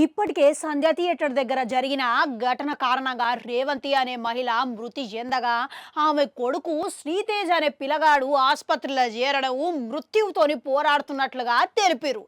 ఇప్పటికే సంధ్య థియేటర్ దగ్గర జరిగిన ఘటన కారణంగా రేవంతి అనే మహిళ మృతి చెందగా ఆమె కొడుకు శ్రీతేజ్ అనే పిల్లగాడు ఆసుపత్రిలో చేరడం మృత్యువుతోని పోరాడుతున్నట్లుగా తెలిపారు.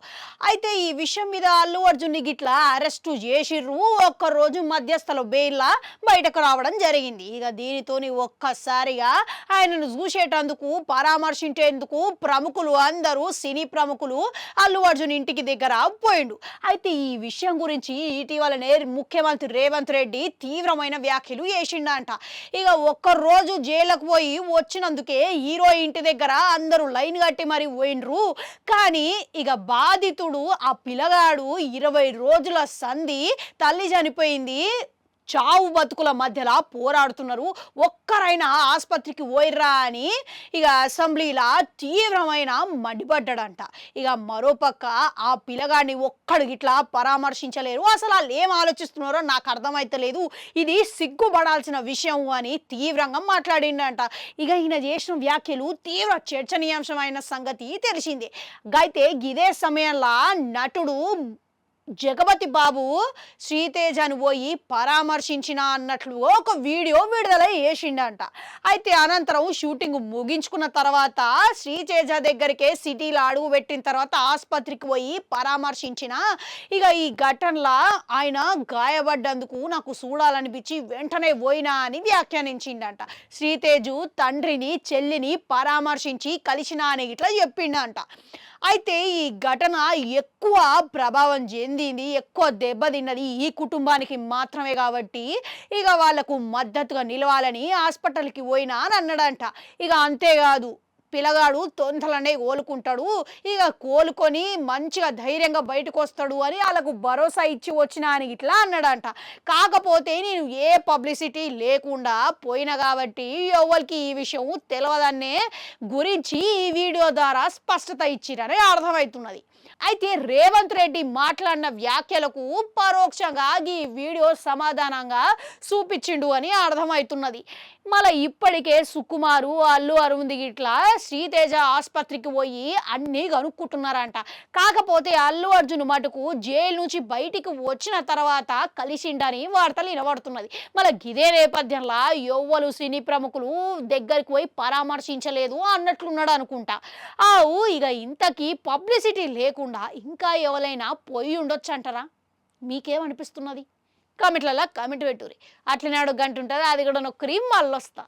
అయితే ఈ విషయం మీద అల్లు అర్జున్ గిట్లా అరెస్టు చేసిర్రు. ఒక్కరోజు మధ్యస్థల బెయిల్లా బయటకు రావడం జరిగింది. ఇక దీనితోని ఒక్కసారిగా ఆయనను చూసేటందుకు పరామర్శించేందుకు ప్రముఖులు అందరూ సినీ ప్రముఖులు అల్లు అర్జున్ ఇంటికి దగ్గర పోయిండు. అయితే ఈ విషయం గురించి ఇటీవలనే ముఖ్యమంత్రి రేవంత్ రెడ్డి తీవ్రమైన వ్యాఖ్యలు చేసిండంట. ఇక ఒక్కరోజు జైలుకు పోయి వచ్చినందుకే హీరో ఇంటి దగ్గర అందరూ లైన్ కట్టి మరి పోయిండ్రు. కానీ ఇక బాధితుడు ఆ పిల్లగాడు 20 రోజుల సంధి తల్లి చనిపోయింది, చావు బతుకుల మధ్యలో పోరాడుతున్నారు, ఒక్కరైనా ఆసుపత్రికి పోయిర్రా అని ఇక అసెంబ్లీలో తీవ్రమైన మండిపడ్డాడంట. ఇక మరోపక్క ఆ పిల్లగాడిని ఒక్కడు గిట్లా పరామర్శించలేరు. అసలు వాళ్ళు ఏం ఆలోచిస్తున్నారో నాకు అర్థమైతలేదు, ఇది సిగ్గుపడాల్సిన విషయం అని తీవ్రంగా మాట్లాడిండంట. ఇక ఈయన చేసిన వ్యాఖ్యలు తీవ్ర చర్చనీయాంశమైన సంగతి తెలిసిందే. అయితే ఇదే సమయంలో నటుడు జగపతి బాబు శ్రీతేజను పోయి పరామర్శించిన అన్నట్లు ఒక వీడియో విడుదల చేసిండంట. అయితే అనంతరం షూటింగ్ ముగించుకున్న తర్వాత శ్రీతేజ దగ్గరికే సిటీలో అడుగు పెట్టిన తర్వాత ఆసుపత్రికి పోయి పరామర్శించిన ఇక ఈ ఘటనలో ఆయన గాయపడ్డందుకు నాకు చూడాలనిపించి వెంటనే పోయినా అని వ్యాఖ్యానించిండంట. శ్రీతేజు తండ్రిని చెల్లిని పరామర్శించి కలిసిన అని ఇట్లా చెప్పిండంట. అయితే ఈ ఘటన ఎక్కువ ప్రభావం చెందింది, ఎక్కువ దెబ్బతిన్నది ఈ కుటుంబానికి మాత్రమే కాబట్టి ఇక వాళ్లకు మద్దతుగా నిలవాలని హాస్పిటల్కి పోయినా అని అన్నాడంట. ఇక అంతేకాదు, పిల్లగాడు తొందరనే కోలుకుంటాడు, ఇక కోలుకొని మంచిగా ధైర్యంగా బయటకు వస్తాడు అని వాళ్ళకు భరోసా ఇచ్చి వచ్చిన అని ఇట్లా అన్నాడంట. కాకపోతే నేను ఏ పబ్లిసిటీ లేకుండా పోయినా కాబట్టి ఎవరికి ఈ విషయం తెలియదనే గురించి ఈ వీడియో ద్వారా స్పష్టత ఇచ్చిరని అర్థమవుతున్నది. అయితే రేవంత్ రెడ్డి మాట్లాడిన వ్యాఖ్యలకు పరోక్షంగా ఈ వీడియో సమాధానంగా చూపించిండు అని అర్థమవుతున్నది. మళ్ళీ ఇప్పటికే సుకుమారు అల్లు అరవింద్ గిట్లా శ్రీతేజ ఆసుపత్రికి పోయి అన్నీ కనుక్కుంటున్నారంట. కాకపోతే అల్లు అర్జున్ మటుకు జైలు నుంచి బయటికి వచ్చిన తర్వాత కలిసిండని వార్తలు వినబడుతున్నది. మళ్ళీ ఇదే నేపథ్యంలో ఎవ్వరు సినీ ప్రముఖులు దగ్గరికి పోయి పరామర్శించలేదు అన్నట్లున్నాడు అనుకుంటా. ఇక ఇంతకీ పబ్లిసిటీ లేకుండా ఇంకా ఎవరైనా పోయి ఉండొచ్చు అంటారా? మీకేమనిపిస్తున్నది? కామెంట్లలో కామెంట్ పెట్టుర్రి. అట్లనే 1 గంట ఉంటుంది, అది కూడా నొక్కరి మళ్ళీ వస్తా.